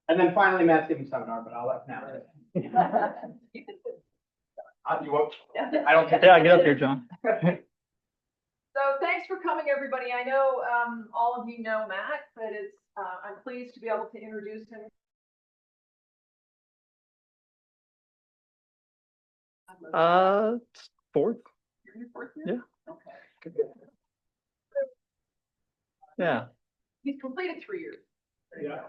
And then finally, Matt's giving seminar, but I'll let Matt. You won't? I don't think. Yeah, get up here, John. So thanks for coming, everybody. I know all of you know Matt, but I'm pleased to be able to introduce him. Fourth. You're in your fourth year? Yeah. Okay. Yeah. He's completed 3 years. Yeah.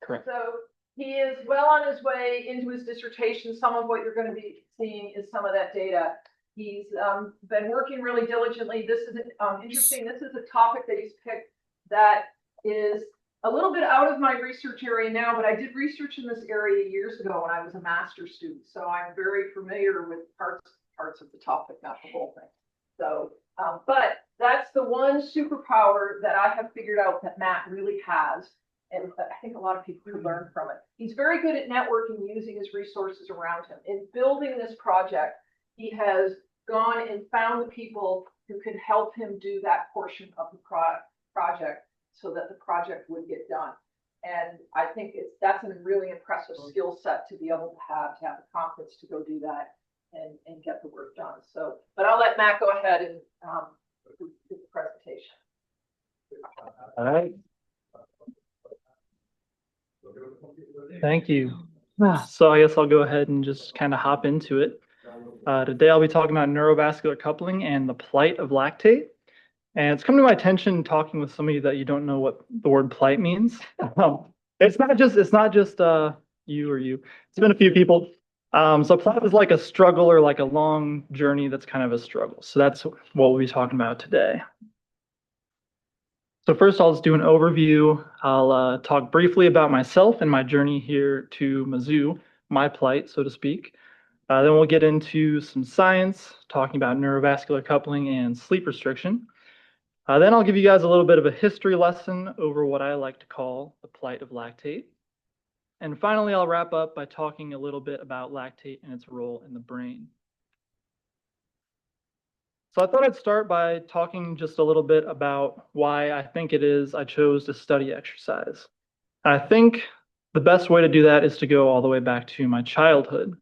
Correct. So he is well on his way into his dissertation. Some of what you're going to be seeing is some of that data. He's been working really diligently. This is interesting. This is a topic that he's picked that is a little bit out of my research area now, but I did research in this area years ago when I was a master's student. So I'm very familiar with parts of the topic, not the whole thing. So, but that's the one superpower that I have figured out that Matt really has. And I think a lot of people could learn from it. He's very good at networking, using his resources around him. In building this project, he has gone and found the people who could help him do that portion of the project so that the project would get done. And I think that's a really impressive skill set to be able to have the confidence to go do that and get the work done. So, but I'll let Matt go ahead and do the presentation. All right. Thank you. So I guess I'll go ahead and just kind of hop into it. Today I'll be talking about neurovascular coupling and the plight of lactate. And it's come to my attention talking with some of you that you don't know what the word plight means. It's not just you or you. It's been a few people. So plight is like a struggle or like a long journey that's kind of a struggle. So that's what we'll be talking about today. So first, I'll just do an overview. I'll talk briefly about myself and my journey here to Mizzou, my plight, so to speak. Then we'll get into some science, talking about neurovascular coupling and sleep restriction. Then I'll give you guys a little bit of a history lesson over what I like to call the plight of lactate. And finally, I'll wrap up by talking a little bit about lactate and its role in the brain. So I thought I'd start by talking just a little bit about why I think it is I chose to study exercise. And I think the best way to do that is to go all the way back to my childhood.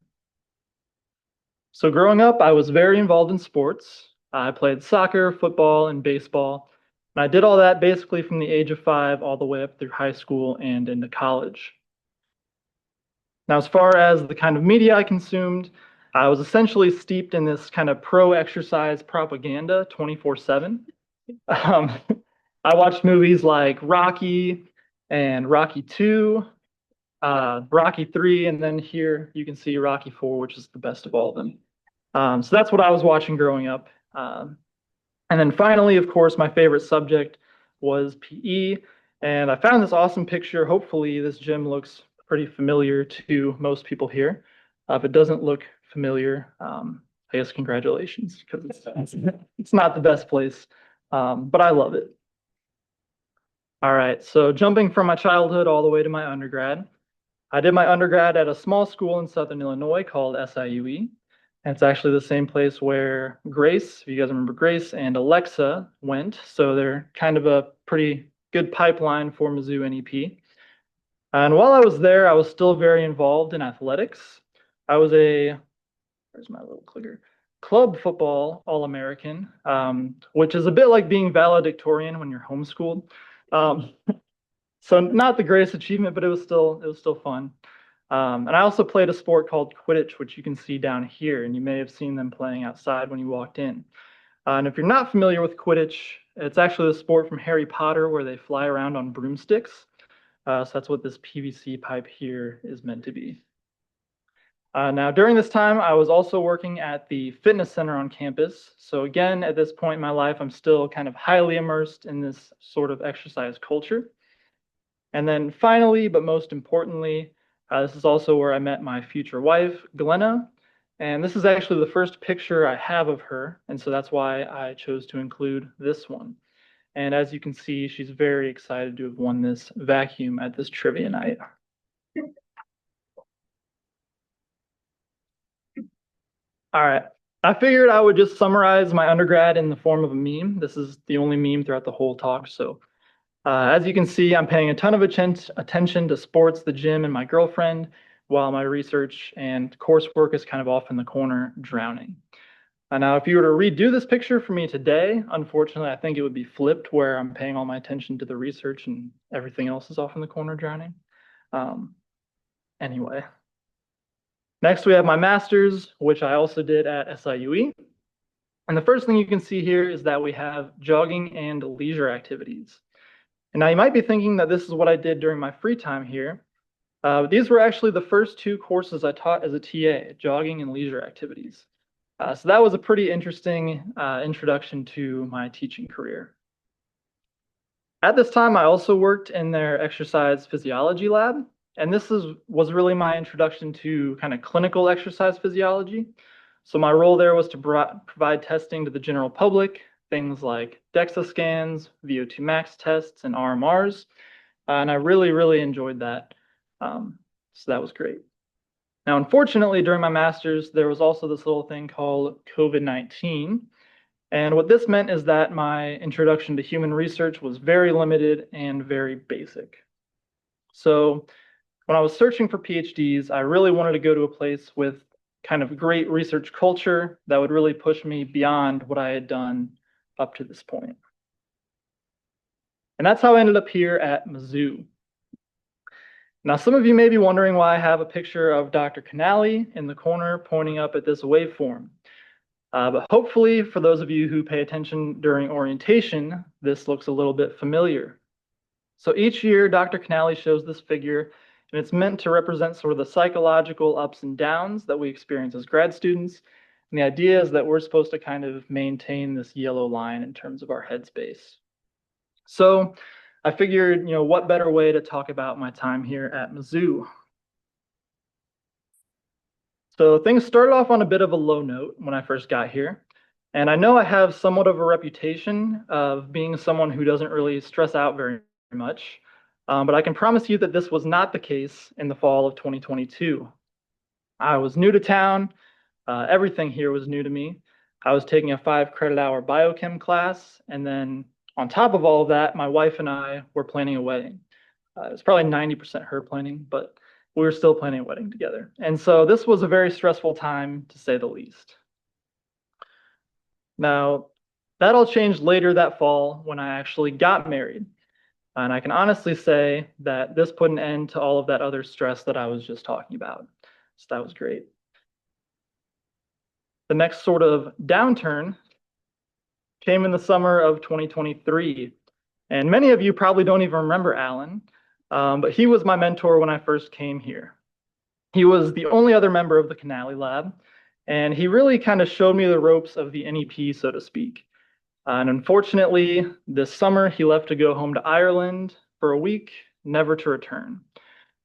So growing up, I was very involved in sports. I played soccer, football, and baseball. And I did all that basically from the age of 5 all the way up through high school and into college. Now, as far as the kind of media I consumed, I was essentially steeped in this kind of pro-exercise propaganda 24/7. I watched movies like Rocky and Rocky 2, Rocky 3, and then here you can see Rocky 4, which is the best of all of them. So that's what I was watching growing up. And then finally, of course, my favorite subject was PE. And I found this awesome picture. Hopefully this gym looks pretty familiar to most people here. If it doesn't look familiar, I guess congratulations, because it's not the best place, but I love it. All right, so jumping from my childhood all the way to my undergrad. I did my undergrad at a small school in Southern Illinois called SIUE. And it's actually the same place where Grace, if you guys remember Grace, and Alexa went. So they're kind of a pretty good pipeline for Mizzou NEP. And while I was there, I was still very involved in athletics. I was where's my little clicker? Club football All-American, which is a bit like being valedictorian when you're homeschooled. So not the greatest achievement, but it was still fun. And I also played a sport called Quidditch, which you can see down here, and you may have seen them playing outside when you walked in. And if you're not familiar with Quidditch, it's actually the sport from Harry Potter where they fly around on broomsticks. So that's what this PVC pipe here is meant to be. Now, during this time, I was also working at the fitness center on campus. So again, at this point in my life, I'm still kind of highly immersed in this sort of exercise culture. And then finally, but most importantly, this is also where I met my future wife, Glenna. And this is actually the first picture I have of her. And so that's why I chose to include this one. And as you can see, she's very excited to have won this vacuum at this trivia night. All right. I figured I would just summarize my undergrad in the form of a meme. This is the only meme throughout the whole talk. So As you can see, I'm paying a ton of attention to sports, the gym, and my girlfriend, while my research and coursework is kind of off in the corner drowning. Now, if you were to redo this picture for me today, unfortunately, I think it would be flipped where I'm paying all my attention to the research and everything else is off in the corner drowning. Anyway, next we have my master's, which I also did at SIUE. And the first thing you can see here is that we have jogging and leisure activities. And now you might be thinking that this is what I did during my free time here. These were actually the first two courses I taught as a TA, jogging and leisure activities. So that was a pretty interesting introduction to my teaching career. At this time, I also worked in their exercise physiology lab, and this was really my introduction to kind of clinical exercise physiology. So my role there was to provide testing to the general public, things like DEXA scans, VO2 max tests, and RMRs, and I really, really enjoyed that. So that was great. Now, unfortunately, during my master's, there was also this little thing called COVID-19. And what this meant is that my introduction to human research was very limited and very basic. So when I was searching for PhDs, I really wanted to go to a place with kind of great research culture that would really push me beyond what I had done up to this point. And that's how I ended up here at Mizzou. Now, some of you may be wondering why I have a picture of Dr. Canali in the corner pointing up at this waveform. But hopefully, for those of you who pay attention during orientation, this looks a little bit familiar. So each year, Dr. Canali shows this figure, and it's meant to represent sort of the psychological ups and downs that we experience as grad students. And the idea is that we're supposed to kind of maintain this yellow line in terms of our headspace. So I figured, what better way to talk about my time here at Mizzou? So things started off on a bit of a low note when I first got here. And I know I have somewhat of a reputation of being someone who doesn't really stress out very much. But I can promise you that this was not the case in the fall of 2022. I was new to town. Everything here was new to me. I was taking a 5-credit-hour biochem class, and then on top of all of that, my wife and I were planning a wedding. It was probably 90% her planning, but we were still planning a wedding together. And so this was a very stressful time, to say the least. Now, that all changed later that fall when I actually got married. And I can honestly say that this put an end to all of that other stress that I was just talking about. So that was great. The next sort of downturn came in the summer of 2023. And many of you probably don't even remember Alan, but he was my mentor when I first came here. He was the only other member of the Canali lab, and he really kind of showed me the ropes of the NEP, so to speak. And unfortunately, this summer, he left to go home to Ireland for a week, never to return.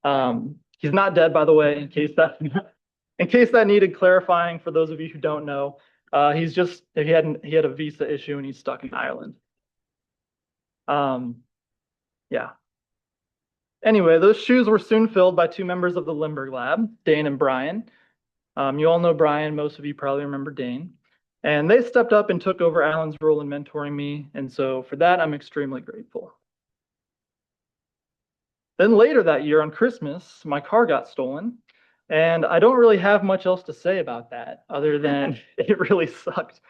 He's not dead, by the way, in case that needed clarifying for those of you who don't know. He had a visa issue and he's stuck in Ireland. Yeah. Anyway, those shoes were soon filled by two members of the Limburg lab, Dane and Brian. You all know Brian, most of you probably remember Dane. And they stepped up and took over Alan's role in mentoring me. And so for that, I'm extremely grateful. Then later that year on Christmas, my car got stolen. And I don't really have much else to say about that other than it really sucked.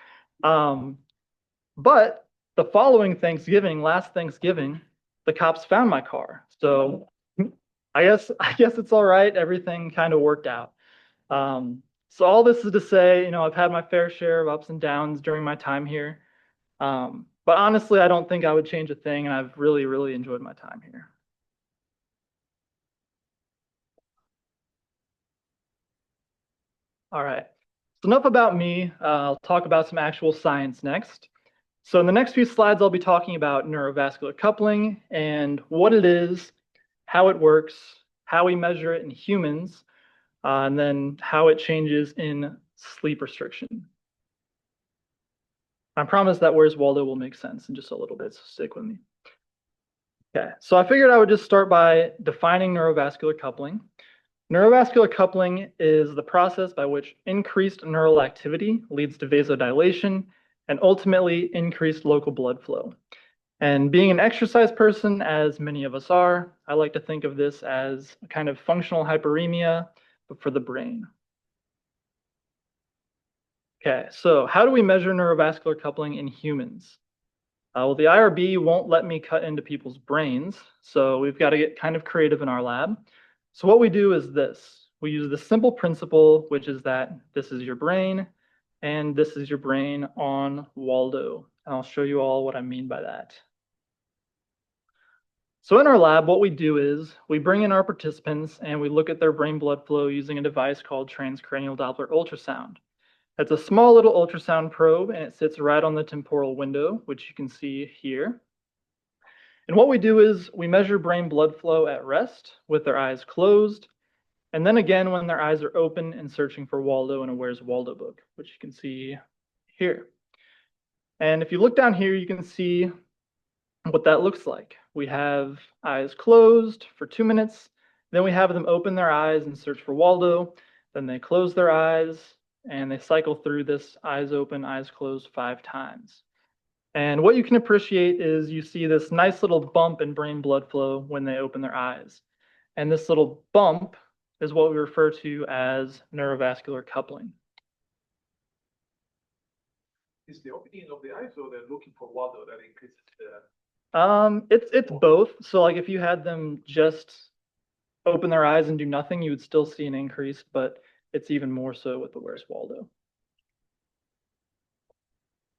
But the following Thanksgiving, last Thanksgiving, the cops found my car. So I guess it's all right. Everything kind of worked out. So all this is to say, I've had my fair share of ups and downs during my time here. But honestly, I don't think I would change a thing, and I've really, really enjoyed my time here. All right, so enough about me. I'll talk about some actual science next. So in the next few slides, I'll be talking about neurovascular coupling and what it is, how it works, how we measure it in humans, and then how it changes in sleep restriction. I promise that Where's Waldo will make sense in just a little bit, so stick with me. Okay, so I figured I would just start by defining neurovascular coupling. Neurovascular coupling is the process by which increased neural activity leads to vasodilation and ultimately increased local blood flow. And being an exercise person, as many of us are, I like to think of this as a kind of functional hyperemia, but for the brain. Okay, so how do we measure neurovascular coupling in humans? Well, the IRB won't let me cut into people's brains, so we've got to get kind of creative in our lab. So what we do is this. We use the simple principle, which is that this is your brain, and this is your brain on Waldo. And I'll show you all what I mean by that. So in our lab, what we do is we bring in our participants and we look at their brain blood flow using a device called transcranial Doppler ultrasound. It's a small little ultrasound probe and it sits right on the temporal window, which you can see here. And what we do is we measure brain blood flow at rest with their eyes closed, and then again when their eyes are open and searching for Waldo in a Where's Waldo book, which you can see here. And if you look down here, you can see what that looks like. We have eyes closed for 2 minutes, then we have them open their eyes and search for Waldo, then they close their eyes, and they cycle through this eyes open, eyes closed 5 times. And what you can appreciate is you see this nice little bump in brain blood flow when they open their eyes. And this little bump is what we refer to as neurovascular coupling. Is the opening of the eyes, or they're looking for Waldo that increases the... It's both. So like if you had them just open their eyes and do nothing, you would still see an increase, but it's even more so with the Where's Waldo.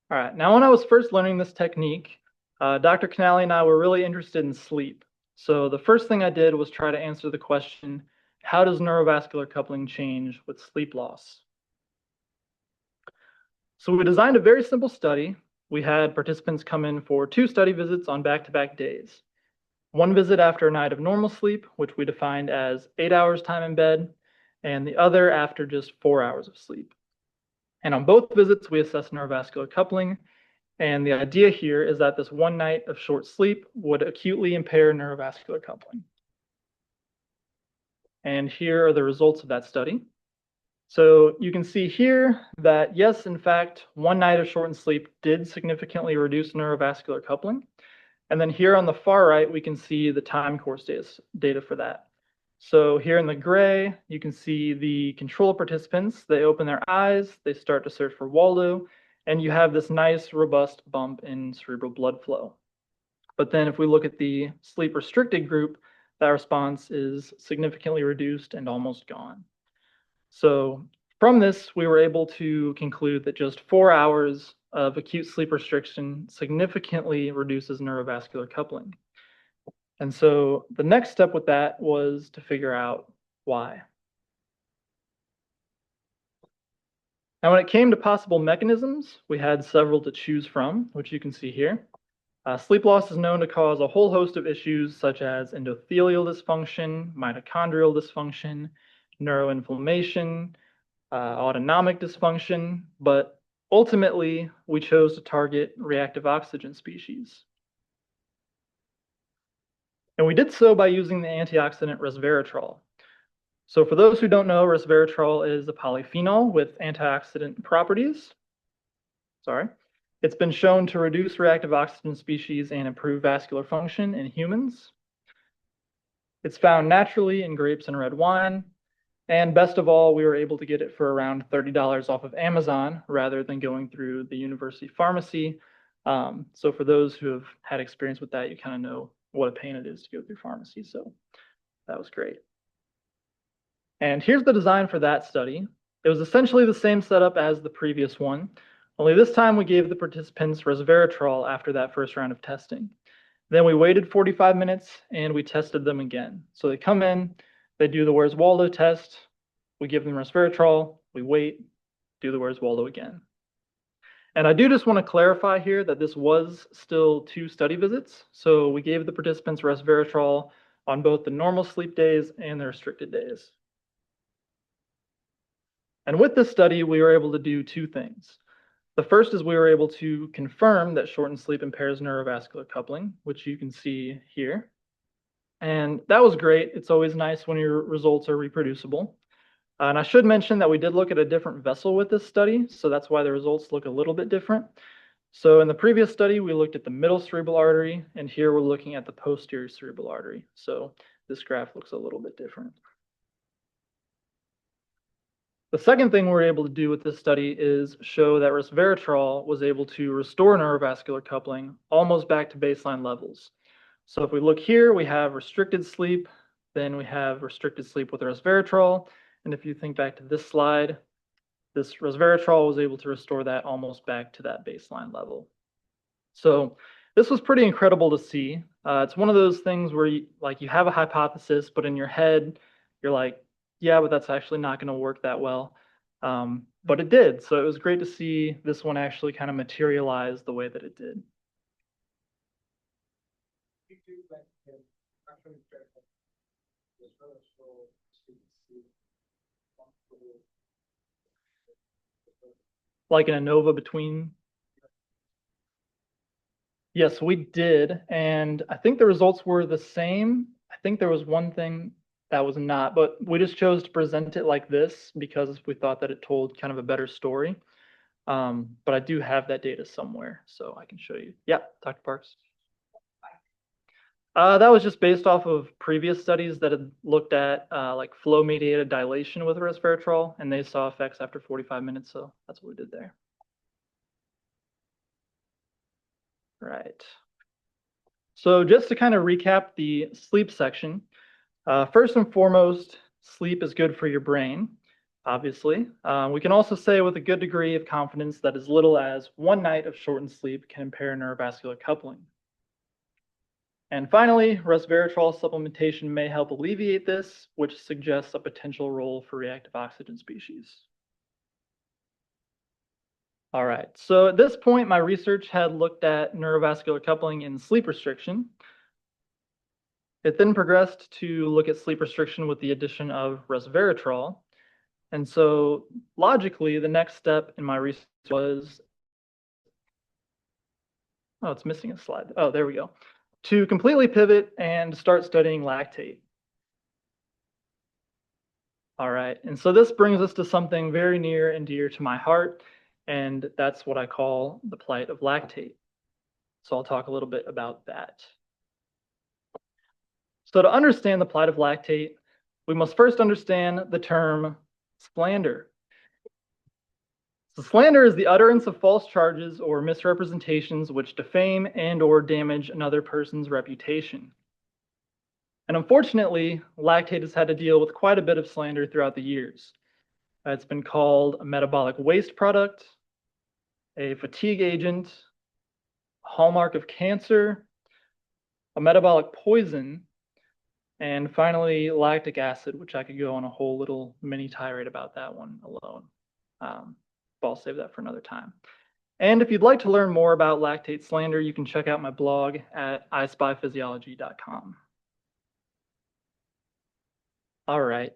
All right, now when I was first learning this technique, Dr. Canali and I were really interested in sleep. So the first thing I did was try to answer the question, how does neurovascular coupling change with sleep loss? So we designed a very simple study. We had participants come in for 2 study visits on back-to-back days. 1 visit after a night of normal sleep, which we defined as 8 hours time in bed, and the other after just 4 hours of sleep. And on both visits, we assessed neurovascular coupling. And the idea here is that this 1 night of short sleep would acutely impair neurovascular coupling. And here are the results of that study. So you can see here that yes, in fact, 1 night of shortened sleep did significantly reduce neurovascular coupling. And then here on the far right, we can see the time course data for that. So here in the gray, you can see the control participants. They open their eyes, they start to search for Waldo, and you have this nice robust bump in cerebral blood flow. But then if we look at the sleep restricted group, that response is significantly reduced and almost gone. So from this, we were able to conclude that just 4 hours of acute sleep restriction significantly reduces neurovascular coupling. And so the next step with that was to figure out why. Now, when it came to possible mechanisms, we had several to choose from, which you can see here. Sleep loss is known to cause a whole host of issues such as endothelial dysfunction, mitochondrial dysfunction, neuroinflammation, autonomic dysfunction, but ultimately we chose to target reactive oxygen species. And we did so by using the antioxidant resveratrol. So for those who don't know, resveratrol is a polyphenol with antioxidant properties. It's been shown to reduce reactive oxygen species and improve vascular function in humans. It's found naturally in grapes and red wine. And best of all, we were able to get it for around $30 off of Amazon rather than going through the university pharmacy. So for those who have had experience with that, you kind of know what a pain it is to go through pharmacy. So that was great. And here's the design for that study. It was essentially the same setup as the previous one, only this time we gave the participants resveratrol after that first round of testing. Then we waited 45 minutes and we tested them again. So they come in, they do the Where's Waldo test, we give them resveratrol, we wait, do the Where's Waldo again. And I do just want to clarify here that this was still 2 study visits. So we gave the participants resveratrol on both the normal sleep days and the restricted days. And with this study, we were able to do 2 things. The first is we were able to confirm that shortened sleep impairs neurovascular coupling, which you can see here. And that was great. It's always nice when your results are reproducible. And I should mention that we did look at a different vessel with this study, so that's why the results look a little bit different. So in the previous study, we looked at the middle cerebral artery, and here we're looking at the posterior cerebral artery. So this graph looks a little bit different. The second thing we're able to do with this study is show that resveratrol was able to restore neurovascular coupling almost back to baseline levels. So if we look here, we have restricted sleep, then we have restricted sleep with resveratrol. And if you think back to this slide, this resveratrol was able to restore that almost back to that baseline level. So this was pretty incredible to see. It's one of those things where you have a hypothesis, but in your head, you're like, yeah, but that's actually not going to work that well. But it did. So it was great to see this one actually kind of materialize the way that it did. Like an ANOVA between. Yes, we did. And I think the results were the same. I think there was one thing that was not, but we just chose to present it like this because we thought that it told kind of a better story. But I do have that data somewhere, so I can show you. Yeah, Dr. Parks. That was just based off of previous studies that had looked at like flow-mediated dilation with resveratrol, and they saw effects after 45 minutes, so that's what we did there. Right. So just to kind of recap the sleep section, first and foremost, sleep is good for your brain, obviously. We can also say with a good degree of confidence that as little as 1 night of shortened sleep can impair neurovascular coupling. And finally, resveratrol supplementation may help alleviate this, which suggests a potential role for reactive oxygen species. All right, so at this point, my research had looked at neurovascular coupling in sleep restriction. It then progressed to look at sleep restriction with the addition of resveratrol. And so logically, the next step in my research was, oh, it's missing a slide. Oh, there we go. To completely pivot and start studying lactate. All right, and so this brings us to something very near and dear to my heart, and that's what I call the plight of lactate. So I'll talk a little bit about that. So to understand the plight of lactate, we must first understand the term slander. So slander is the utterance of false charges or misrepresentations which defame and or damage another person's reputation. And unfortunately, lactate has had to deal with quite a bit of slander throughout the years. It's been called a metabolic waste product, a fatigue agent, a hallmark of cancer, a metabolic poison, and finally lactic acid, which I could go on a whole little mini tirade about that one alone. But I'll save that for another time. And if you'd like to learn more about lactate slander, you can check out my blog at ispyphysiology.com. All right,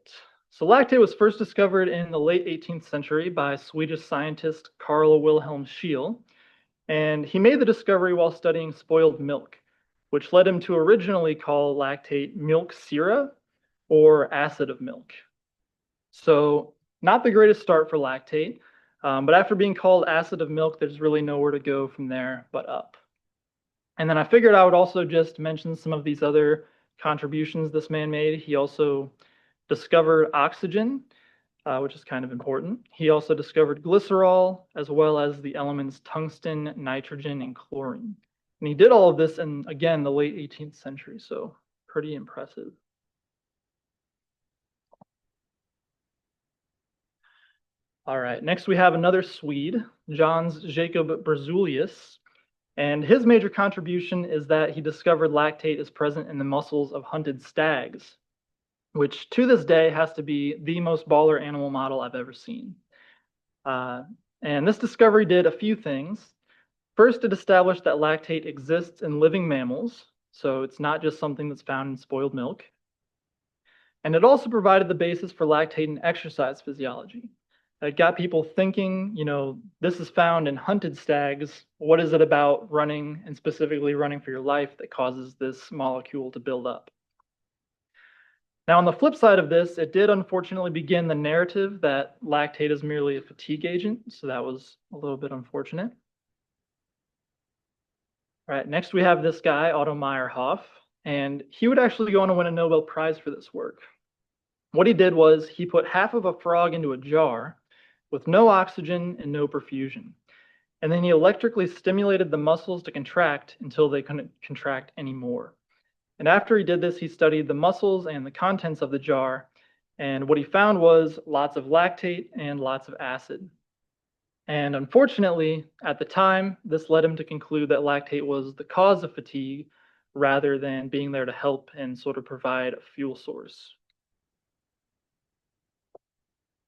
so lactate was first discovered in the late 18th century by Swedish scientist Carl Wilhelm Scheele, and he made the discovery while studying spoiled milk, which led him to originally call lactate milk sera or acid of milk. So not the greatest start for lactate, but after being called acid of milk, there's really nowhere to go from there but up. And then I figured I would also just mention some of these other contributions this man made. He also discovered oxygen, which is kind of important. He also discovered glycerol, as well as the elements tungsten, nitrogen, and chlorine. And he did all of this in, again, the late 18th century, so pretty impressive. All right, next we have another Swede, Jöns Jacob Berzelius. And his major contribution is that he discovered lactate is present in the muscles of hunted stags, which to this day has to be the most baller animal model I've ever seen. And this discovery did a few things. First, it established that lactate exists in living mammals, so it's not just something that's found in spoiled milk. And it also provided the basis for lactate in exercise physiology. It got people thinking, you know, this is found in hunted stags. What is it about running, and specifically running for your life, that causes this molecule to build up? Now, on the flip side of this, it did unfortunately begin the narrative that lactate is merely a fatigue agent, so that was a little bit unfortunate. All right, next we have this guy, Otto Meyerhoff, and he would actually go on to win a Nobel Prize for this work. What he did was he put half of a frog into a jar with no oxygen and no perfusion. And then he electrically stimulated the muscles to contract until they couldn't contract anymore. And after he did this, he studied the muscles and the contents of the jar. And what he found was lots of lactate and lots of acid. And unfortunately, at the time, this led him to conclude that lactate was the cause of fatigue rather than being there to help and sort of provide a fuel source.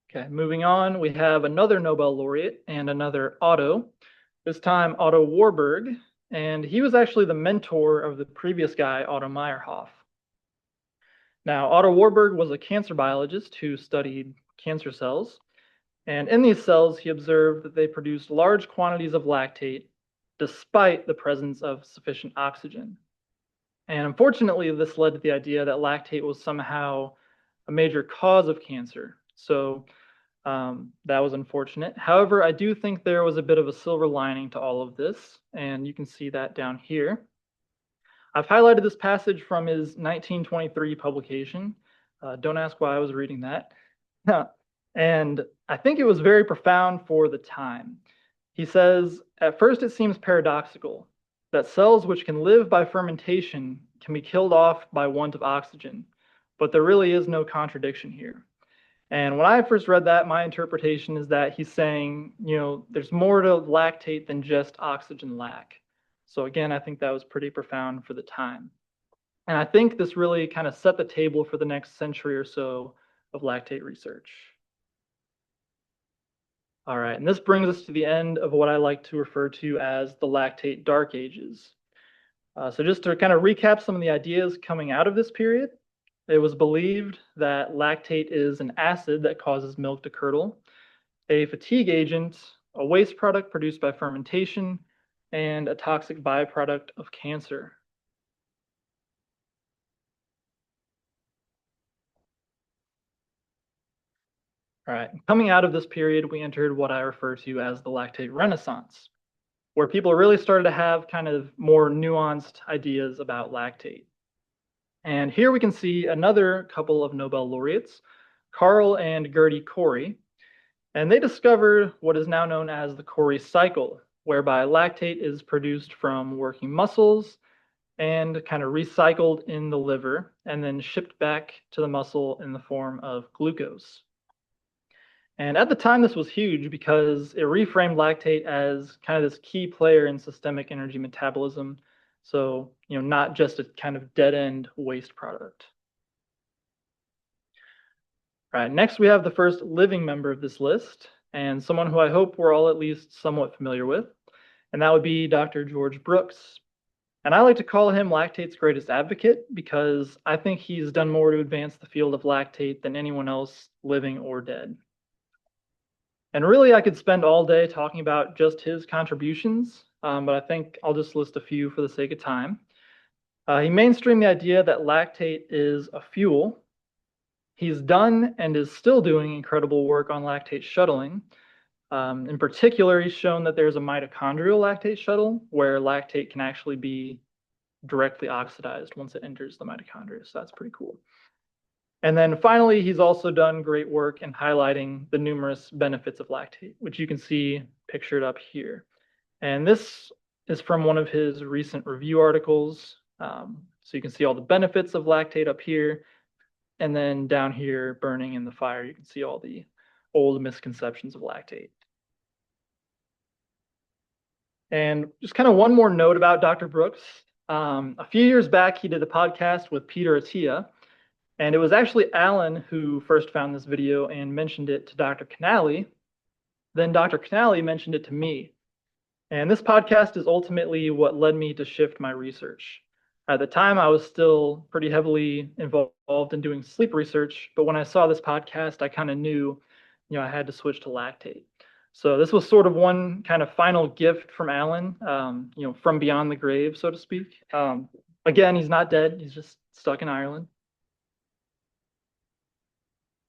Okay, moving on, we have another Nobel laureate and another Otto, this time Otto Warburg, and he was actually the mentor of the previous guy, Otto Meyerhoff. Now, Otto Warburg was a cancer biologist who studied cancer cells, and in these cells, he observed that they produced large quantities of lactate despite the presence of sufficient oxygen. And unfortunately, this led to the idea that lactate was somehow a major cause of cancer. So that was unfortunate. However, I do think there was a bit of a silver lining to all of this, and you can see that down here. I've highlighted this passage from his 1923 publication. Don't ask why I was reading that. And I think it was very profound for the time. He says, at first it seems paradoxical that cells which can live by fermentation can be killed off by want of oxygen, but there really is no contradiction here. And when I first read that, my interpretation is that he's saying, there's more to lactate than just oxygen lack. So again, I think that was pretty profound for the time. And I think this really kind of set the table for the next century or so of lactate research. All right, and this brings us to the end of what I like to refer to as the lactate dark ages. So just to kind of recap some of the ideas coming out of this period, it was believed that lactate is an acid that causes milk to curdle, a fatigue agent, a waste product produced by fermentation, and a toxic byproduct of cancer. All right, coming out of this period, we entered what I refer to as the lactate renaissance, where people really started to have kind of more nuanced ideas about lactate. And here we can see another couple of Nobel laureates, Carl and Gertie Corey, and they discovered what is now known as the Corey cycle, whereby lactate is produced from working muscles and kind of recycled in the liver and then shipped back to the muscle in the form of glucose. And at the time, this was huge because it reframed lactate as kind of this key player in systemic energy metabolism. So, not just a kind of dead-end waste product. All right, next we have the first living member of this list, and someone who I hope we're all at least somewhat familiar with, and that would be Dr. George Brooks. And I like to call him lactate's greatest advocate because I think he's done more to advance the field of lactate than anyone else, living or dead. And really, I could spend all day talking about just his contributions, but I think I'll just list a few for the sake of time. He mainstreamed the idea that lactate is a fuel. He's done and is still doing incredible work on lactate shuttling. In particular, he's shown that there's a mitochondrial lactate shuttle where lactate can actually be directly oxidized once it enters the mitochondria. So that's pretty cool. And then finally, he's also done great work in highlighting the numerous benefits of lactate, which you can see pictured up here. And this is from one of his recent review articles. So you can see all the benefits of lactate up here. And then down here, burning in the fire, you can see all the old misconceptions of lactate. And just kind of one more note about Dr. Brooks. A few years back, he did a podcast with Peter Attia. And it was actually Alan who first found this video and mentioned it to Dr. Canali. Then Dr. Canali mentioned it to me. And this podcast is ultimately what led me to shift my research. At the time, I was still pretty heavily involved in doing sleep research, but when I saw this podcast, I kind of knew, I had to switch to lactate. So this was sort of one kind of final gift from Alan, from beyond the grave, so to speak. Again, he's not dead, he's just stuck in Ireland.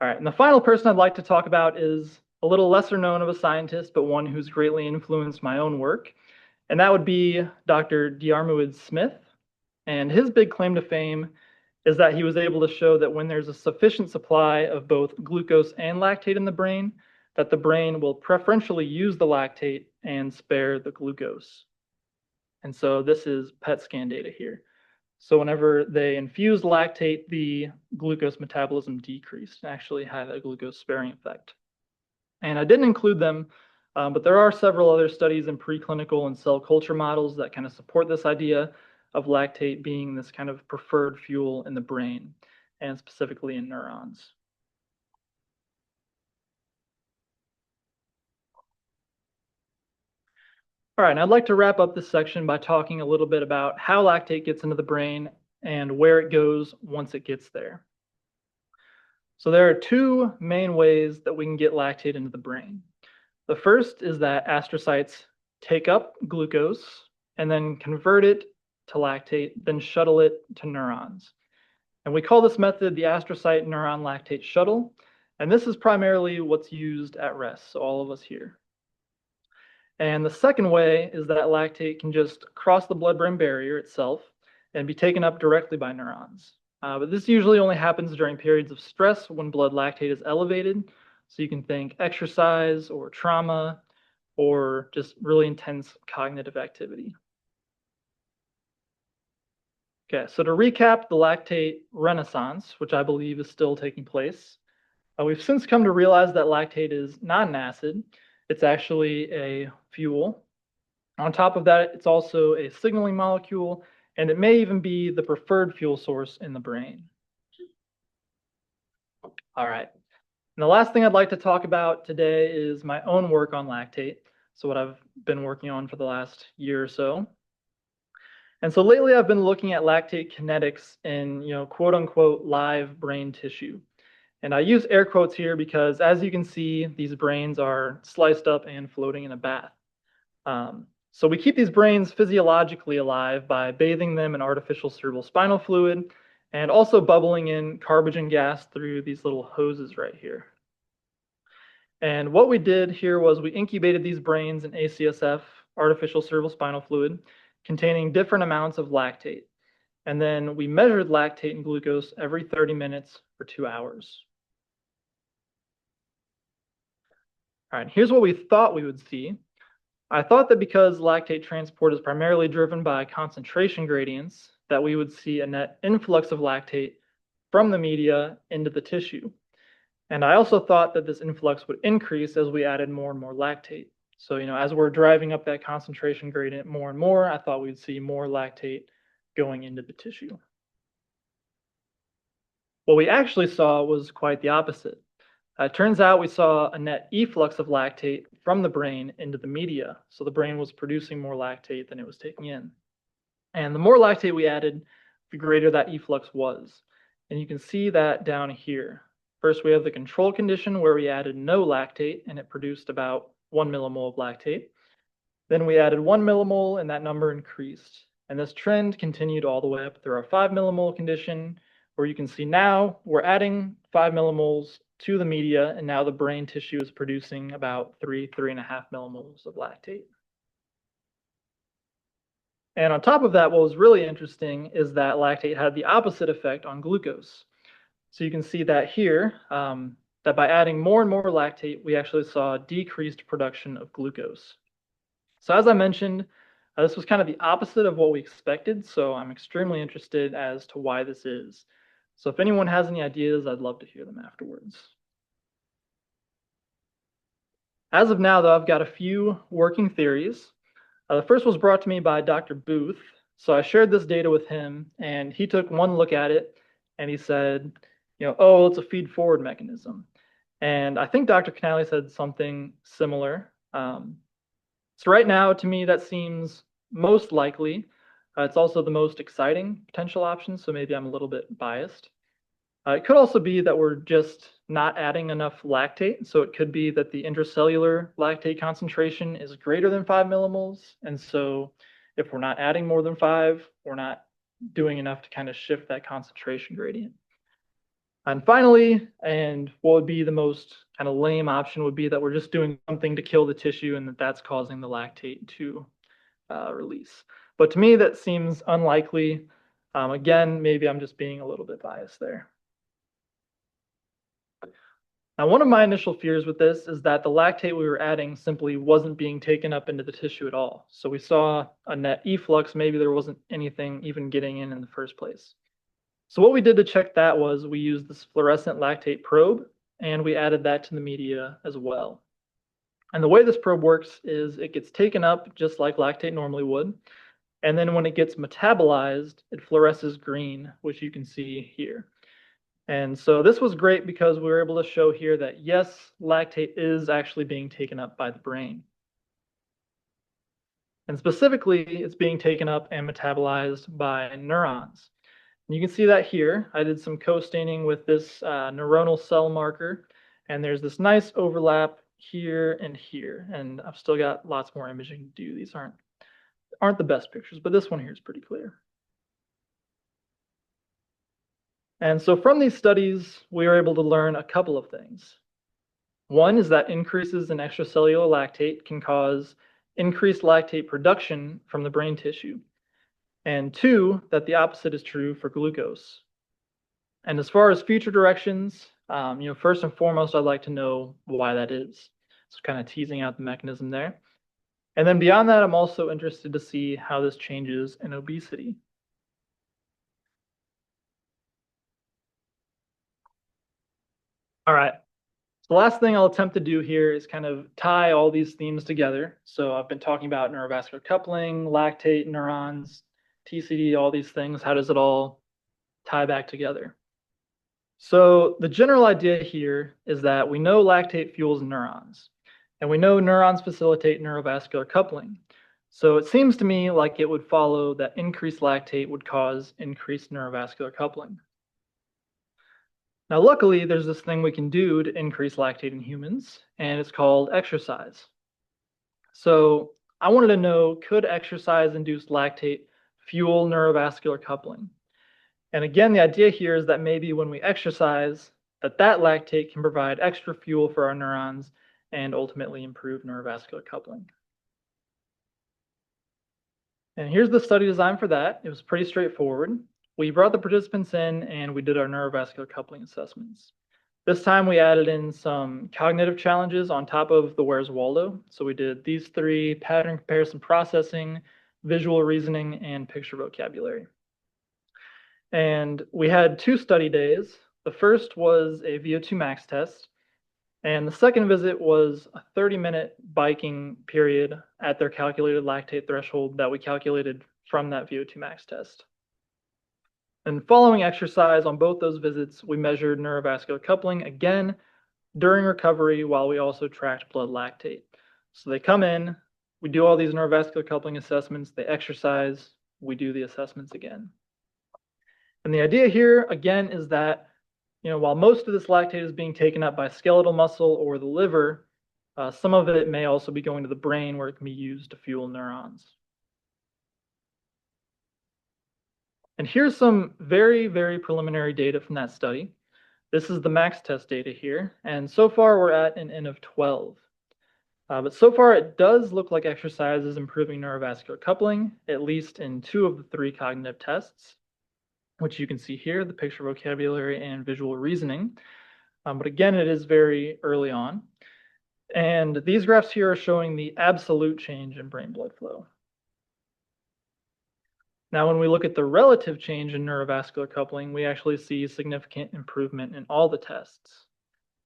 All right, and the final person I'd like to talk about is a little lesser known of a scientist, but one who's greatly influenced my own work. and that would be Dr. Diarmuid Smith. And his big claim to fame is that he was able to show that when there's a sufficient supply of both glucose and lactate in the brain, that the brain will preferentially use the lactate and spare the glucose. And so this is PET scan data here. So whenever they infused lactate, the glucose metabolism decreased and actually had a glucose sparing effect. And I didn't include them, but there are several other studies in preclinical and cell culture models that kind of support this idea of lactate being this kind of preferred fuel in the brain, and specifically in neurons. All right, and I'd like to wrap up this section by talking a little bit about how lactate gets into the brain and where it goes once it gets there. So there are two main ways that we can get lactate into the brain. The first is that astrocytes take up glucose and then convert it to lactate, then shuttle it to neurons. And we call this method the astrocyte neuron lactate shuttle. And this is primarily what's used at rest, so all of us here. And the second way is that lactate can just cross the blood-brain barrier itself and be taken up directly by neurons. But this usually only happens during periods of stress when blood lactate is elevated. So you can think exercise or trauma or just really intense cognitive activity. Okay, so to recap the lactate renaissance, which I believe is still taking place, we've since come to realize that lactate is not an acid. It's actually a fuel. On top of that, it's also a signaling molecule, and it may even be the preferred fuel source in the brain. All right. And the last thing I'd like to talk about today is my own work on lactate. So what I've been working on for the last year or so. And so lately I've been looking at lactate kinetics in, quote unquote, live brain tissue. And I use air quotes here because, as you can see, these brains are sliced up and floating in a bath. So we keep these brains physiologically alive by bathing them in artificial cerebrospinal fluid and also bubbling in carbogen gas through these little hoses right here. And what we did here was we incubated these brains in ACSF, artificial cerebrospinal fluid, containing different amounts of lactate. And then we measured lactate and glucose every 30 minutes for 2 hours. All right, here's what we thought we would see. I thought that because lactate transport is primarily driven by concentration gradients, that we would see a net influx of lactate from the media into the tissue. And I also thought that this influx would increase as we added more and more lactate. So, as we're driving up that concentration gradient more and more, I thought we'd see more lactate going into the tissue. What we actually saw was quite the opposite. It turns out we saw a net efflux of lactate from the brain into the media. So the brain was producing more lactate than it was taking in. And the more lactate we added, the greater that efflux was. And you can see that down here. First, we have the control condition where we added no lactate and it produced about 1 millimole of lactate. Then we added 1 millimole and that number increased. And this trend continued all the way up through our 5 millimole condition, where you can see now we're adding 5 millimoles to the media, and now the brain tissue is producing about 3.5 millimoles of lactate. And on top of that, what was really interesting is that lactate had the opposite effect on glucose. So you can see that here, that by adding more and more lactate, we actually saw decreased production of glucose. So as I mentioned, this was kind of the opposite of what we expected, so I'm extremely interested as to why this is. So if anyone has any ideas, I'd love to hear them afterwards. As of now, though, I've got a few working theories. The first was brought to me by Dr. Booth. So I shared this data with him, and he took one look at it, and he said, oh, it's a feed-forward mechanism. And I think Dr. Canale said something similar. So right now, to me, that seems most likely. It's also the most exciting potential option, so maybe I'm a little bit biased. It could also be that we're just not adding enough lactate, so it could be that the intracellular lactate concentration is greater than 5 millimoles, and so if we're not adding more than 5, we're not doing enough to kind of shift that concentration gradient. And finally, and what would be the most kind of lame option would be that we're just doing something to kill the tissue and that's causing the lactate to release. But to me, that seems unlikely. Again, maybe I'm just being a little bit biased there. Now, one of my initial fears with this is that the lactate we were adding simply wasn't being taken up into the tissue at all. So we saw a net efflux, maybe there wasn't anything even getting in the first place. So what we did to check that was we used this fluorescent lactate probe, and we added that to the media as well. And the way this probe works is it gets taken up just like lactate normally would. And then when it gets metabolized, it fluoresces green, which you can see here. And so this was great because we were able to show here that yes, lactate is actually being taken up by the brain. And specifically, it's being taken up and metabolized by neurons. And you can see that here. I did some co-staining with this neuronal cell marker, and there's this nice overlap here and here. And I've still got lots more imaging to do. These aren't the best pictures, but this one here is pretty clear. And so from these studies, we were able to learn a couple of things. One is that increases in extracellular lactate can cause increased lactate production from the brain tissue. And two, that the opposite is true for glucose. And as far as future directions, first and foremost, I'd like to know why that is. So kind of teasing out the mechanism there. And then beyond that, I'm also interested to see how this changes in obesity. All right. The last thing I'll attempt to do here is kind of tie all these themes together. So I've been talking about neurovascular coupling, lactate, neurons, TCD, all these things. How does it all tie back together? So the general idea here is that we know lactate fuels neurons, and we know neurons facilitate neurovascular coupling. So it seems to me like it would follow that increased lactate would cause increased neurovascular coupling. Now, luckily, there's this thing we can do to increase lactate in humans, and it's called exercise. So I wanted to know, could exercise-induced lactate fuel neurovascular coupling? And again, the idea here is that maybe when we exercise, that lactate can provide extra fuel for our neurons and ultimately improve neurovascular coupling. And here's the study design for that. It was pretty straightforward. We brought the participants in and we did our neurovascular coupling assessments. This time we added in some cognitive challenges on top of the Where's Waldo. So we did these three: pattern comparison processing, visual reasoning, and picture vocabulary. And we had 2 study days. The first was a VO2 max test, and the second visit was a 30-minute biking period at their calculated lactate threshold that we calculated from that VO2 max test. And following exercise on both those visits, we measured neurovascular coupling again during recovery while we also tracked blood lactate. So they come in, we do all these neurovascular coupling assessments, they exercise, we do the assessments again. And the idea here, again, is that, while most of this lactate is being taken up by skeletal muscle or the liver, some of it may also be going to the brain where it can be used to fuel neurons. And here's some very, very preliminary data from that study. This is the max test data here, and so far we're at an N of 12. But so far it does look like exercise is improving neurovascular coupling, at least in 2 of the 3 cognitive tests, which you can see here, the picture vocabulary and visual reasoning. But again, it is very early on. And these graphs here are showing the absolute change in brain blood flow. Now, when we look at the relative change in neurovascular coupling, we actually see significant improvement in all the tests.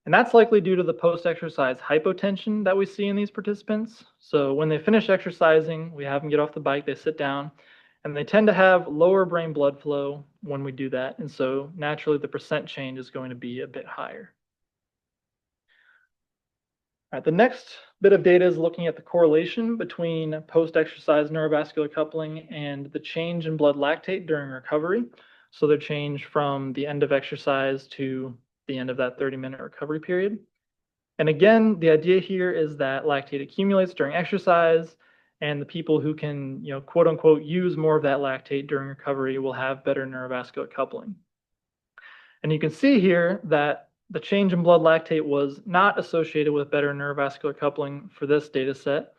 And that's likely due to the post-exercise hypotension that we see in these participants. So when they finish exercising, we have them get off the bike, they sit down, and they tend to have lower brain blood flow when we do that. And so naturally, the percent change is going to be a bit higher. All right, the next bit of data is looking at the correlation between post-exercise neurovascular coupling and the change in blood lactate during recovery. So the change from the end of exercise to the end of that 30-minute recovery period. And again, the idea here is that lactate accumulates during exercise, and the people who can, quote unquote, use more of that lactate during recovery will have better neurovascular coupling. And you can see here that the change in blood lactate was not associated with better neurovascular coupling for this data set.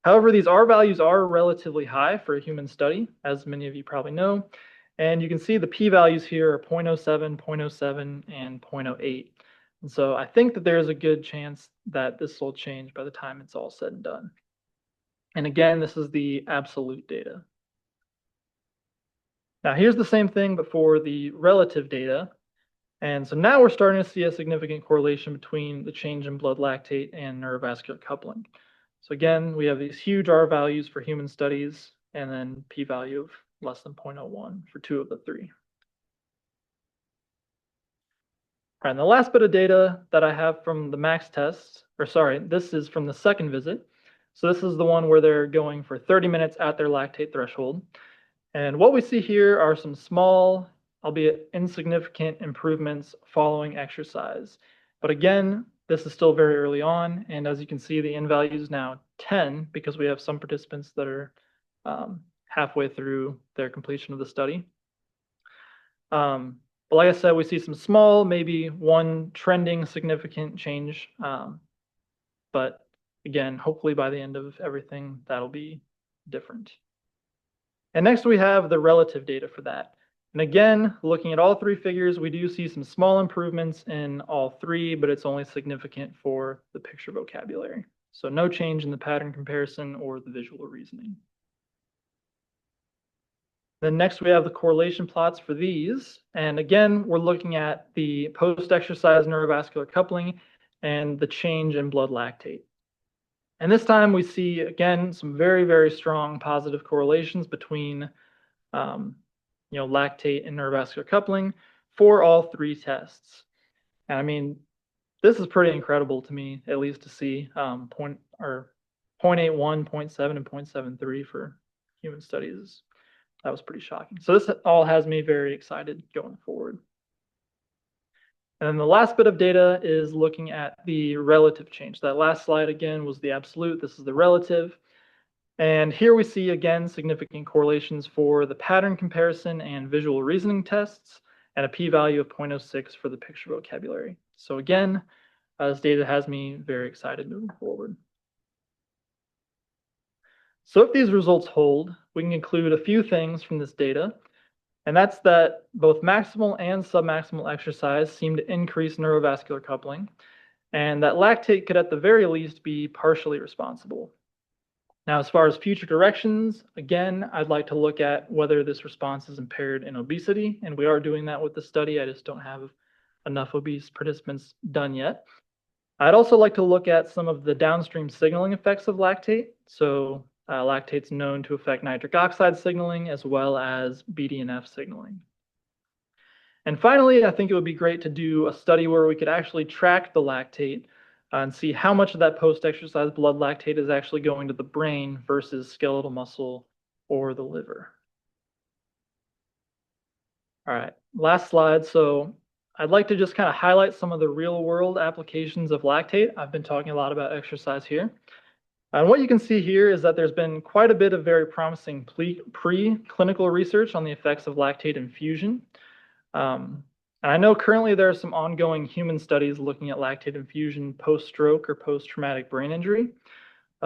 However, these R values are relatively high for a human study, as many of you probably know. And you can see the p-values here are 0.07, 0.07, and 0.08. And so I think that there's a good chance that this will change by the time it's all said and done. And again, this is the absolute data. Now here's the same thing, but for the relative data. And so now we're starting to see a significant correlation between the change in blood lactate and neurovascular coupling. So again, we have these huge R values for human studies, and then p-value of less than 0.01 for 2 of the 3. All right, and the last bit of data that I have from the max test, or sorry, this is from the second visit. So this is the one where they're going for 30 minutes at their lactate threshold. And what we see here are some small, albeit insignificant improvements following exercise. But again, this is still very early on. And as you can see, the N value is now 10 because we have some participants that are halfway through their completion of the study. But like I said, we see some small, maybe one trending significant change. But again, hopefully by the end of everything, that'll be different. And next we have the relative data for that. And again, looking at all 3 figures, we do see some small improvements in all 3, but it's only significant for the picture vocabulary. So no change in the pattern comparison or the visual reasoning. Then next we have the correlation plots for these. And again, we're looking at the post-exercise neurovascular coupling and the change in blood lactate. And this time we see, again, some very, very strong positive correlations between lactate and neurovascular coupling for all 3 tests. And I mean, this is pretty incredible to me, at least to see 0.81, 0.7, and 0.73 for human studies. That was pretty shocking. So this all has me very excited going forward. And then the last bit of data is looking at the relative change. That last slide again was the absolute. This is the relative. And here we see again significant correlations for the pattern comparison and visual reasoning tests, and a p-value of 0.06 for the picture vocabulary. So again, this data has me very excited moving forward. So if these results hold, we can conclude a few things from this data. And that's that both maximal and submaximal exercise seem to increase neurovascular coupling, and that lactate could at the very least be partially responsible. Now, as far as future directions, again, I'd like to look at whether this response is impaired in obesity, and we are doing that with the study. I just don't have enough obese participants done yet. I'd also like to look at some of the downstream signaling effects of lactate. So lactate's known to affect nitric oxide signaling as well as BDNF signaling. And finally, I think it would be great to do a study where we could actually track the lactate and see how much of that post-exercise blood lactate is actually going to the brain versus skeletal muscle or the liver. All right, last slide. So I'd like to just kind of highlight some of the real-world applications of lactate. I've been talking a lot about exercise here. And what you can see here is that there's been quite a bit of very promising pre-clinical research on the effects of lactate infusion. And I know currently there are some ongoing human studies looking at lactate infusion post-stroke or post-traumatic brain injury.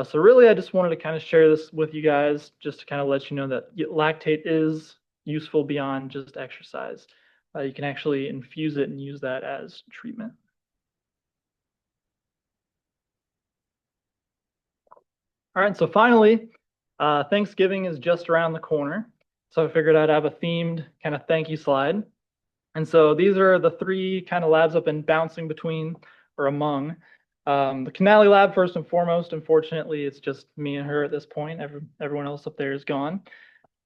So really, I just wanted to kind of share this with you guys just to kind of let you know that lactate is useful beyond just exercise. You can actually infuse it and use that as treatment. All right, so finally, Thanksgiving is just around the corner. So I figured I'd have a themed kind of thank you slide. And so these are the 3 kind of labs I've been bouncing between or among. The Canali lab, first and foremost, unfortunately, it's just me and her at this point. Everyone else up there is gone.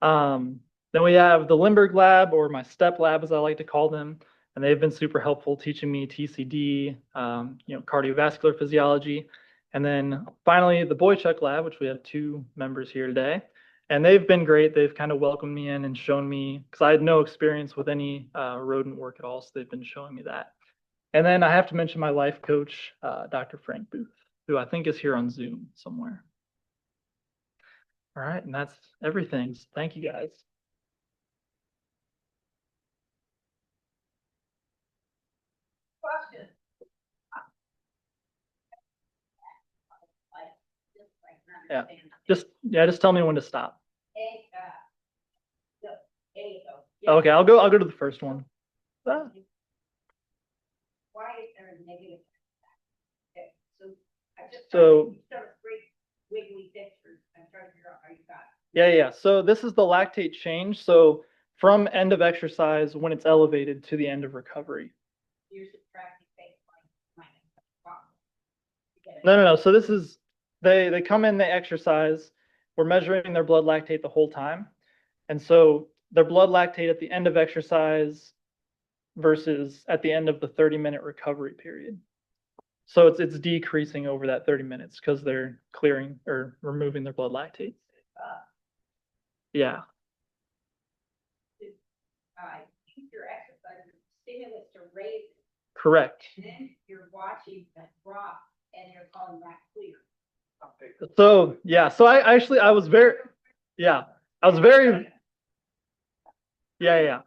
Then we have the Limburg lab, or my STEP lab, as I like to call them. And they've been super helpful teaching me TCD, cardiovascular physiology. And then finally, the Boychuk lab, which we have 2 members here today. And they've been great. They've kind of welcomed me in and shown me, because I had no experience with any rodent work at all, so they've been showing me that. And then I have to mention my life coach, Dr. Frank Booth, who I think is here on Zoom somewhere. All right, and that's everything. So thank you, guys. Question. Yeah. understand that. Just tell me when to stop. So, there you go. Yeah. Okay, I'll go to the first one. Ah. Why is there a negative? Okay, so I just. So- You start with great wiggly pictures. I'm trying to figure out how you got it. Yeah. So this is the lactate change. So from end of exercise when it's elevated to the end of recovery. You're subtracting baseline minus problem. You get it? No. So this is they come in, they exercise. We're measuring their blood lactate the whole time. And so their blood lactate at the end of exercise versus at the end of the 30-minute recovery period. So it's decreasing over that 30 minutes because they're clearing or removing their blood lactate. Yeah. Use your exercise as a stimulus to raise it. Correct. And then you're watching that drop and you're calling back clear. So yeah, so I was very yeah, I was very yeah.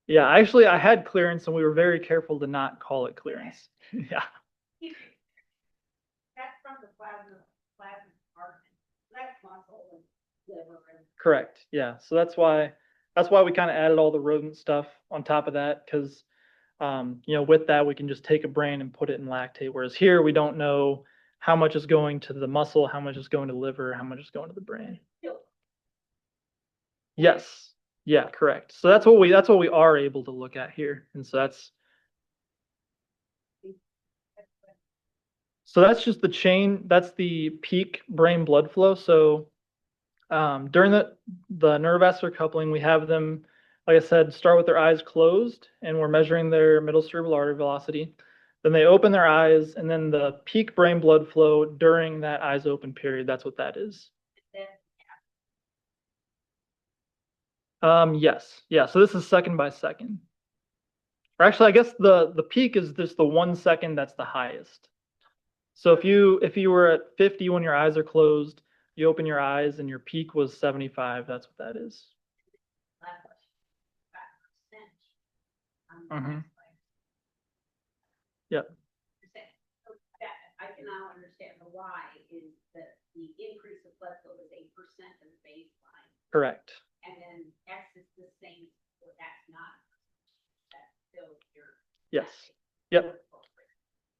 Actually, I had clearance, and we were very careful to not call it clearance. Yeah. That's from the plasma compartment. That's muscle and liver and. Correct. Yeah. So that's why we kind of added all the rodent stuff on top of that because with that we can just take a brain and put it in lactate. Whereas here we don't know how much is going to the muscle, how much is going to the liver, how much is going to the brain. Yes. Yeah, correct. So that's what we are able to look at here. And so that's just the chain, that's the peak brain blood flow. So during the neurovascular coupling, we have them, like I said, start with their eyes closed, and we're measuring their middle cerebral artery velocity. Then they open their eyes, and then the peak brain blood flow during that eyes open period, that's what that is. Yes. Yeah, so this is second by second. Or actually, I guess the peak is just the 1 second that's the highest. So if you were at 50 when your eyes are closed, you open your eyes and your peak was 75, that's what that is. Mm-hmm. Yep. So that, I can now understand the why is that the increase of blood flow is 8% of the baseline. Correct. And then X is the same, so that's not, that's still your. Yes. Yep.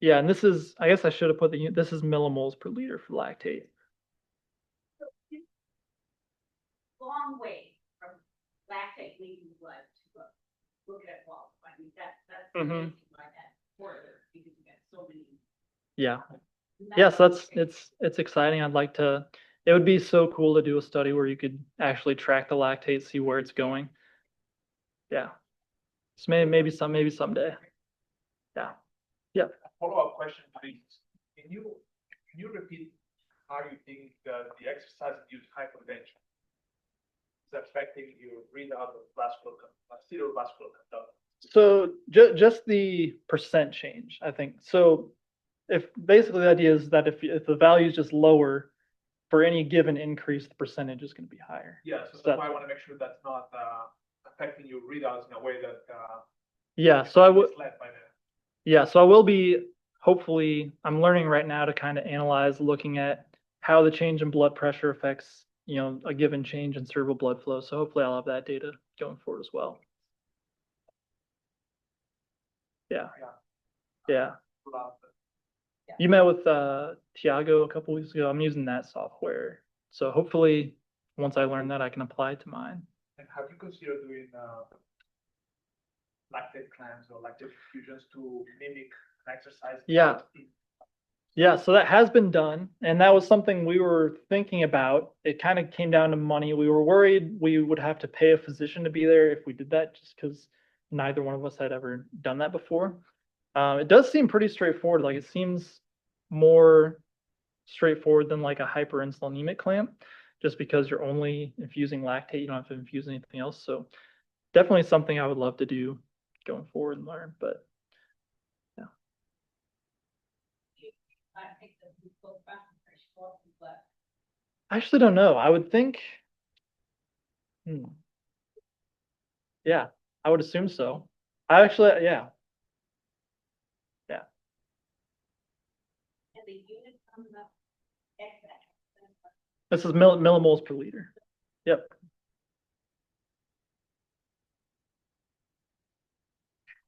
Yeah, and this is, I guess I should have put this is millimoles per liter for lactate. Long way from lactate leaving the blood to look at walls. I mean, that's Mhm. why that further, because you got so many. Yeah. Yes, it's exciting. It would be so cool to do a study where you could actually track the lactate, see where it's going. Yeah. So maybe someday. Yeah. Yeah. Follow-up question, please. Can you repeat how you think that the exercise-induced hypotension is affecting your readout of cerebrovascular conduct? So just the percent change, I think. So if basically the idea is that if the value is just lower for any given increase, the percentage is going to be higher. Yeah, so that's why I want to make sure that's not affecting your readouts in a way that yeah. So I would. misled by the. Yeah, so I will be, hopefully, I'm learning right now to kind of analyze, looking at how the change in blood pressure affects, a given change in cerebral blood flow. So hopefully I'll have that data going forward as well. Yeah. Yeah. You met with Tiago a couple weeks ago. I'm using that software. So hopefully, once I learn that, I can apply it to mine. And have you considered doing lactate clamps or lactate infusions to mimic an exercise? Yeah. Yeah, so that has been done, and that was something we were thinking about. It kind of came down to money. We were worried we would have to pay a physician to be there if we did that, just because neither one of us had ever done that before. It does seem pretty straightforward. Like, it seems more straightforward than like a hyperinsulinemic clamp, just because you're only infusing lactate. You don't have to infuse anything else. So definitely something I would love to do going forward and learn, but yeah. I think that we both found pretty strong, but. I actually don't know. I would think, yeah, I would assume so. Yeah. And the unit comes up, X. This is millimoles per liter. Yep.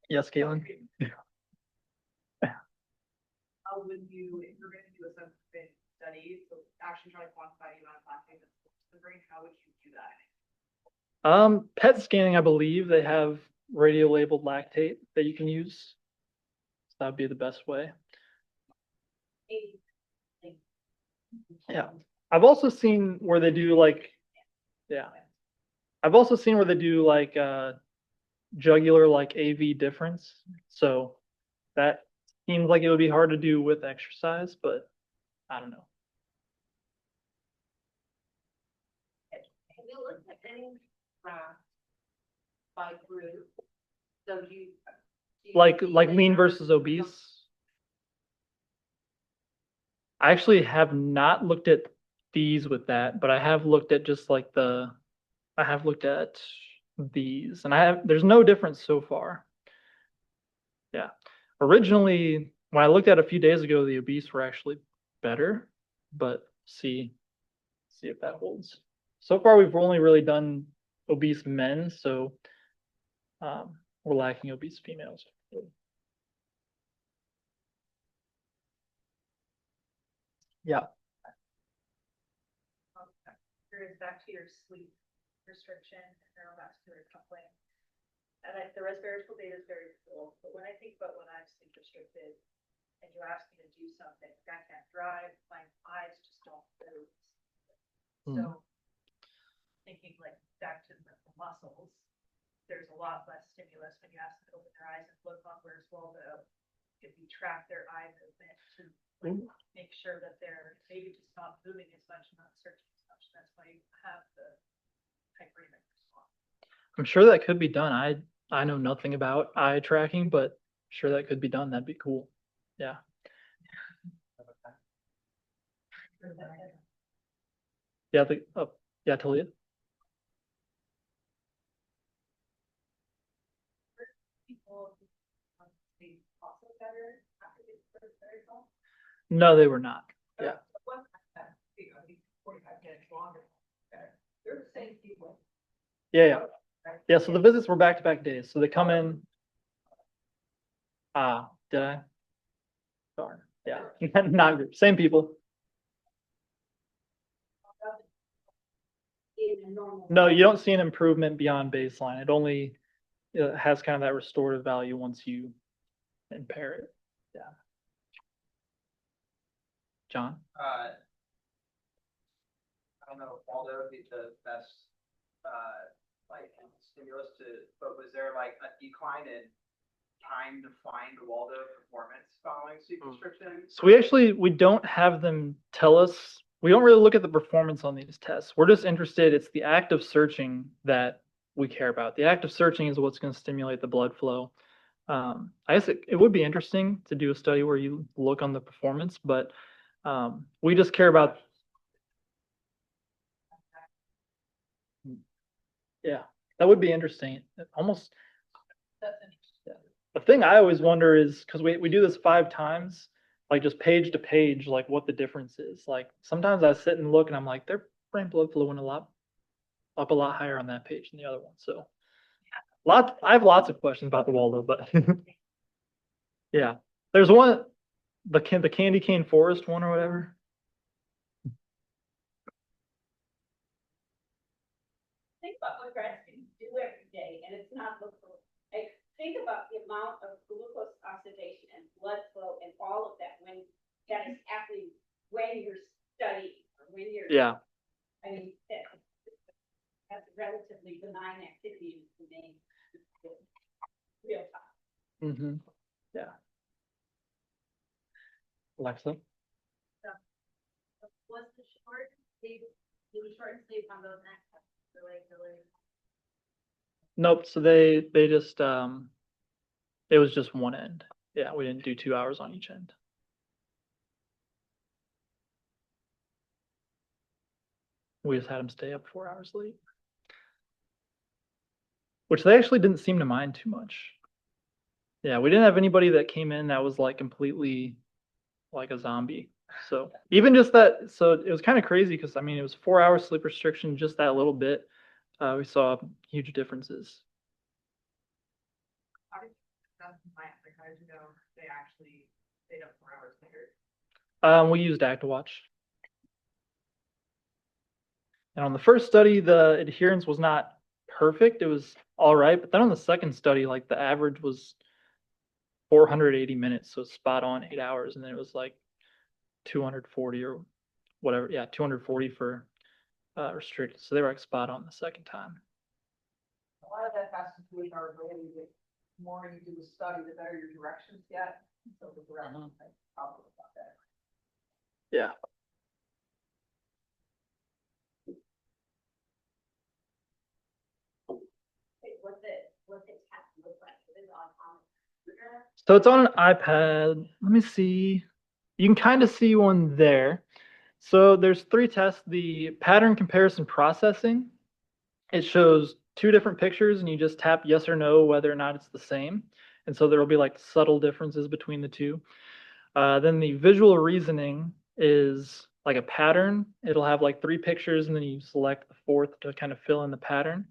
Yes, Caitlin. When you, if you're gonna do a subsequent study, so actually try to quantify the amount of lactate that's in the brain, how would you do that? PET scanning, I believe they have radio labeled lactate that you can use. So that'd be the best way. Yeah. I've also seen where they do like, yeah. I've also seen where they do like jugular like AV difference. So that seems like it would be hard to do with exercise, but I don't know. Have you looked at any, by group? So do you Like see lean that- versus obese. I actually have not looked at these with that, but I have looked at just like I have looked at these and there's no difference so far. Yeah. Originally, when I looked at a few days ago, the obese were actually better, but see if that holds. So far, we've only really done obese men, so we're lacking obese females. Yeah. Curious, back to your sleep restriction and neurovascular coupling. And the resveratrol data is very cool, but when I think about when I'm sleep restricted and you ask me to do something, I can't drive, my eyes just don't move. So thinking like back to the muscles, there's a lot less stimulus when you ask them to open their eyes and look on where's Waldo. If you track their eye movement to like, make sure that they're maybe just not moving as much, not searching as much. That's why you have the hyperemic response. I'm sure that could be done. I know nothing about eye tracking, but sure that could be done. That'd be cool. Yeah. Yeah, yeah, Talia. People sleep also better after they first very well. No, they were not. Yeah. One time, 45 minutes longer. Better. They're the same people. Yeah. Yeah. So the visits were back-to-back days. So they come in. Did I? Darn. Yeah. Not group. Same people. In a normal. No, you don't see an improvement beyond baseline. It only has kind of that restorative value once you impair it. Yeah. John? I don't know if Waldo would be the best, like stimulus but was there like a decline in time to find Waldo performance following sleep restriction? So we don't have them tell us. We don't really look at the performance on these tests. We're just interested. It's the act of searching that we care about. The act of searching is what's going to stimulate the blood flow. I guess it would be interesting to do a study where you look on the performance, but we just care about. Yeah, that would be interesting. Almost. That's interesting. The thing I always wonder is because we do this 5 times, like just page to page, like what the difference is. Like sometimes I sit and look and I'm like, their brain blood flow went up a lot higher on that page than the other one. So I have lots of questions about the Waldo, but yeah, there's one, the candy cane forest one or whatever. Think about what grass can do every day, and it's not local. Like, think about the amount of glucose oxidation and blood flow and all of that when that is happening when you're studying or when you're. Yeah. I mean, that's a relatively benign activity to me. Real time. Mm-hmm. Yeah. Alexa. Was the short sleep, do we shorten sleep on those next? Nope. So they just it was just one end. Yeah, we didn't do 2 hours on each end. We just had them stay up 4 hours late, which they actually didn't seem to mind too much. Yeah, we didn't have anybody that came in that was like completely like a zombie. So even just that, so it was kind of crazy because I mean, it was 4 hours sleep restriction, just that little bit. We saw huge differences. How did you, that's my, like, how did you know they actually stayed up 4 hours later? We used ActiWatch. And on the first study, the adherence was not perfect. It was all right. But then on the second study, like the average was 480 minutes. So spot on 8 hours. And then it was like 240 or whatever. Yeah, 240 for restricted. So they were like spot on the second time. A lot of that has to do with our ability to, the more you do the study, the better your directions get. So the directions, I probably about that. Yeah. What's it have to look like? Is it on computer? So it's on an iPad. Let me see. You can kind of see one there. So there's 3 tests. The pattern comparison processing, it shows 2 different pictures and you just tap yes or no whether or not it's the same. And so there will be like subtle differences between the two. Then the visual reasoning is like a pattern. It'll have like 3 pictures and then you select the fourth to kind of fill in the pattern.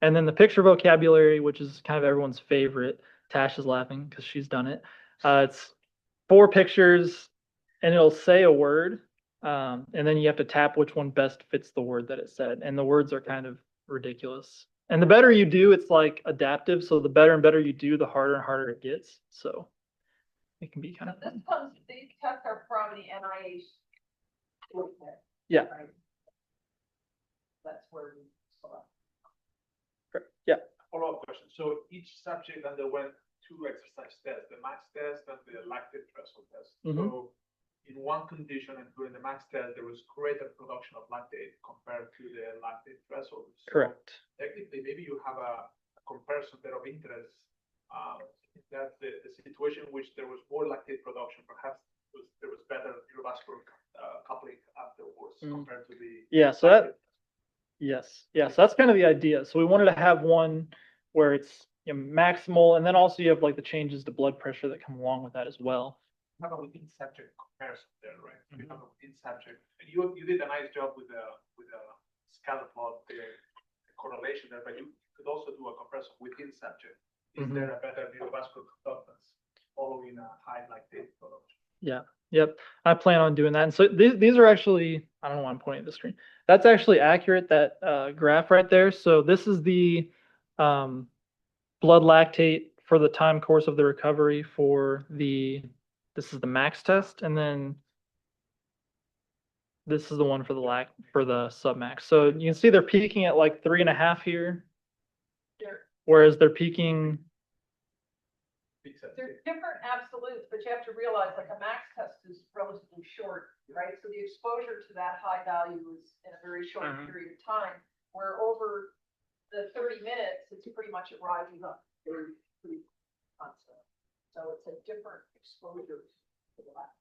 And then the picture vocabulary, which is kind of everyone's favorite. Tash is laughing because she's done it. It's 4 pictures and it'll say a word. And then you have to tap which one best fits the word that it said. And the words are kind of ridiculous. And the better you do, it's like adaptive. So the better and better you do, the harder and harder it gets. So it can be kind of fun. These tests are from the NIH. Yeah. Right? That's where we select. Yeah. Follow-up question. So each subject underwent 2 exercise tests, the max test and the lactate threshold test. Mhm. So in one condition and during the max test, there was greater production of lactate compared to the lactate threshold. So Correct. technically, maybe you have a comparison there of interest. That the situation in which there was more lactate production, perhaps there was better neurovascular coupling afterwards compared to the Yeah. So that. Yes. Yeah. So that's kind of the idea. So we wanted to have one where it's maximal, and then also you have like the changes to blood pressure that come along with that as well. You have a within subject comparison there, right? You have a within subject, and you did a nice job with a scatter plot, the correlation there, but you could also do a comparison within subject. Is there a better neurovascular conductance following a high lactate production? Yeah. Yep. I plan on doing that. And so these are actually, I don't know why I'm pointing at the screen. That's actually accurate, that graph right there. So this is the blood lactate for the time course of the recovery for this is the max test. And then this is the one for the submax. So you can see they're peaking at like 3.5 here, whereas they're peaking. They're different absolutes, but you have to realize like a max test is relatively short, right? So the exposure to that high value is in a very short period of time, where over the 30 minutes, it's pretty much it rises up pretty constant. So it's a different exposure to that.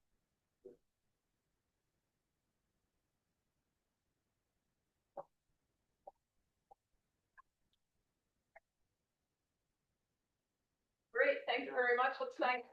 Great, thank you very much. Let's thank